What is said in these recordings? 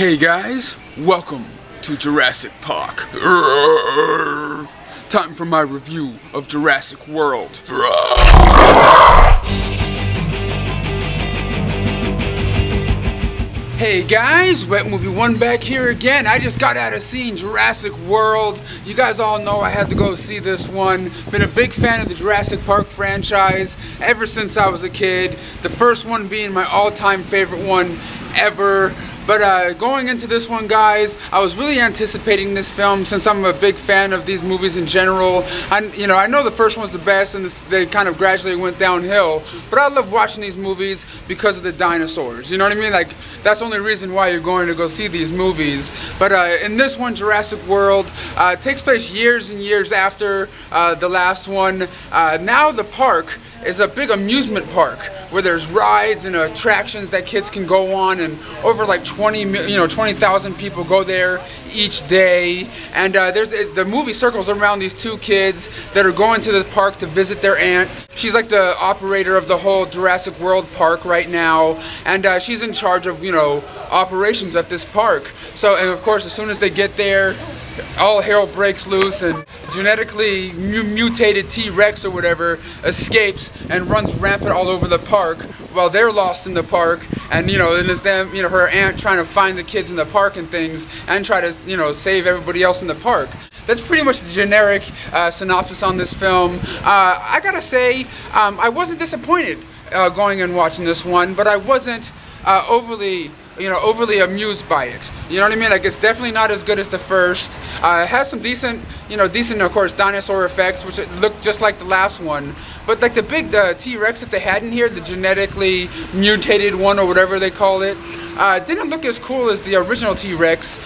Hey guys, welcome to Jurassic Park. Time for my review of Jurassic World. Hey guys, Wet Movie 1 back here again. I just got out of seeing Jurassic World. You guys all know I had to go see this one. Been a big fan of the Jurassic Park franchise ever since I was a kid. The first one being my all-time favorite one ever. But going into this one, guys, I was really anticipating this film since I'm a big fan of these movies in general. I know the first one's the best, and they kind of gradually went downhill. But I love watching these movies because of the dinosaurs. You know what I mean? Like, that's the only reason why you're going to go see these movies. But in this one, Jurassic World, takes place years and years after the last one. Now the park is a big amusement park where there's rides and attractions that kids can go on, and over like 20,000 people go there each day. And the movie circles around these two kids that are going to the park to visit their aunt. She's like the operator of the whole Jurassic World park right now, and she's in charge of operations at this park. So, and of course, as soon as they get there, all hell breaks loose, and genetically mutated T-Rex or whatever escapes and runs rampant all over the park while they're lost in the park. And and it's them, her aunt trying to find the kids in the park and things, and try to save everybody else in the park. That's pretty much the generic synopsis on this film. I gotta say, I wasn't disappointed going and watching this one, but I wasn't overly amused by it. You know what I mean? Like, it's definitely not as good as the first. It has some decent, of course, dinosaur effects, which look just like the last one. But like the T-Rex that they had in here, the genetically mutated one or whatever they call it, didn't look as cool as the original T-Rex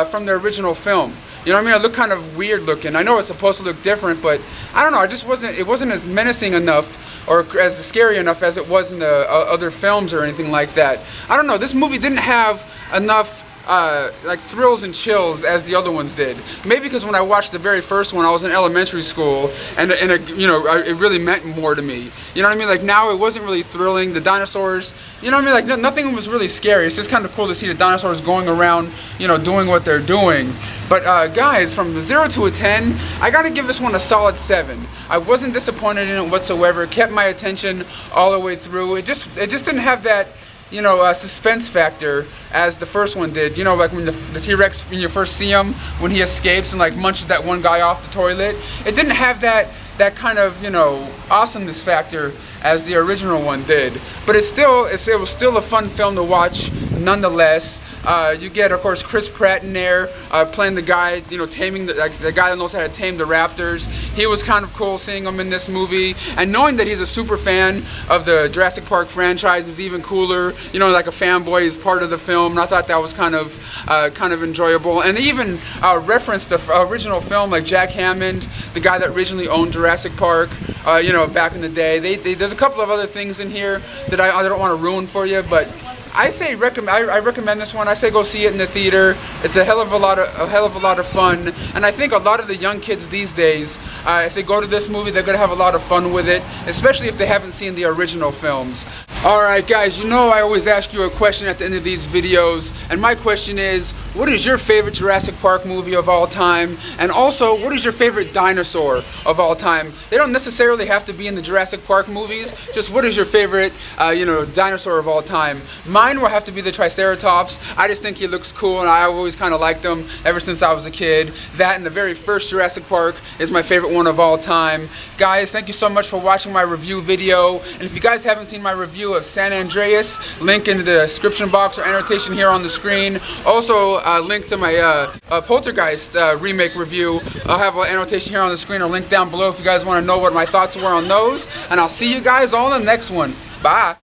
from the original film. You know what I mean? It looked kind of weird looking. I know it's supposed to look different, but I don't know. It wasn't as menacing enough or as scary enough as it was in the other films or anything like that. I don't know. This movie didn't have enough like thrills and chills as the other ones did. Maybe because when I watched the very first one, I was in elementary school, and it really meant more to me. You know what I mean? Like, now it wasn't really thrilling. The dinosaurs, you know what I mean? Like, nothing was really scary. It's just kind of cool to see the dinosaurs going around, doing what they're doing. But guys, from 0 to a 10, I gotta give this one a solid 7. I wasn't disappointed in it whatsoever. It kept my attention all the way through. It just didn't have that suspense factor as the first one did. Like when the T-Rex, when you first see him, when he escapes and like munches that one guy off the toilet, it didn't have that kind of awesomeness factor as the original one did. But it was still a fun film to watch nonetheless. You get, of course, Chris Pratt in there playing the guy, taming the guy that knows how to tame the raptors. He was kind of cool seeing him in this movie, and knowing that he's a super fan of the Jurassic Park franchise is even cooler. Like a fanboy, he's part of the film, and I thought that was kind of enjoyable. And they even referenced the original film, like Jack Hammond, the guy that originally owned Jurassic Park, back in the day. There's a couple of other things in here that I don't want to ruin for you, but I recommend this one. I say go see it in the theater. It's a hell of a lot of fun, and I think a lot of the young kids these days, if they go to this movie, they're gonna have a lot of fun with it, especially if they haven't seen the original films. Alright guys, I always ask you a question at the end of these videos, and my question is, what is your favorite Jurassic Park movie of all time? And also, what is your favorite dinosaur of all time? They don't necessarily have to be in the Jurassic Park movies, just what is your favorite dinosaur of all time? Mine will have to be the Triceratops. I just think he looks cool, and I always kind of liked him ever since I was a kid. That and the very first Jurassic Park is my favorite one of all time. Guys, thank you so much for watching my review video, and if you guys haven't seen my review of San Andreas, link in the description box or annotation here on the screen. Also, link to my Poltergeist remake review. I'll have an annotation here on the screen or link down below if you guys want to know what my thoughts were on those. And I'll see you guys all in the next one. Bye.